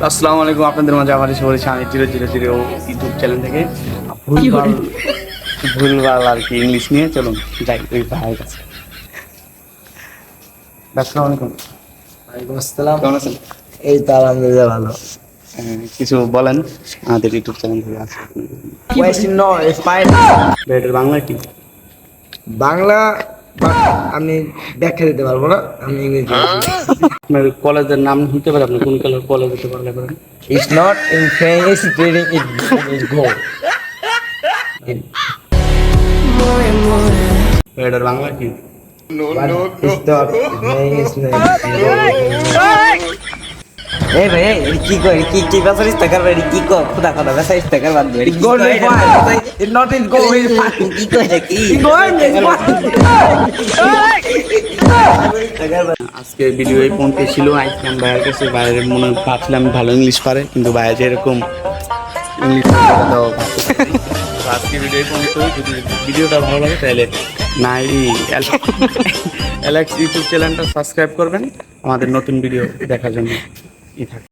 আসসালামু আলাইকুম, আপনাদের মাঝে আবার এসে বলেছি আমি 000 ইউটিউব চ্যানেল থেকে ভুলভাল আর কি ইংলিশ নিয়ে। চলুন যাই ওই ভাইয়ের কাছে। আসসালামু আলাইকুম। ওয়ালাইকুম আসসালাম। কেমন আছেন? এই তো আলহামদুলিল্লাহ ভালো। কিছু বলেন আমাদের ইউটিউব চ্যানেল থেকে আছে। Question no is fine. এটার বাংলা কি? বাংলা আমি ব্যাখ্যা দিতে পারবো না, আমি ইংরেজি। আপনার কলেজের নাম হতে পারে, আপনি কোন কলেজ হতে পারলে করেন? It's not in French reading it is গো। এটার বাংলা কি? এই ভাই এই কি কই কি বাসারিস টাকার বাড়ি কি কর খুদা খুদা বাসারিস টাকার বাদ দে গো নে fine it not in go is fine কি কই কি গো ইজ আজকে ভিডিও এই পর্যন্ত ছিল। আইসলাম ভাইয়ের কাছে, ভাইয়ের মনে ভাবছিলাম ভালো ইংলিশ পারে, কিন্তু ভাইয়া যেরকম ইংলিশ দাও। আজকে ভিডিও এই পর্যন্ত। যদি ভিডিওটা ভালো লাগে তাহলে অ্যালেক্স ইউটিউব চ্যানেলটা সাবস্ক্রাইব করবেন আমাদের নতুন ভিডিও দেখার জন্য। থাকে।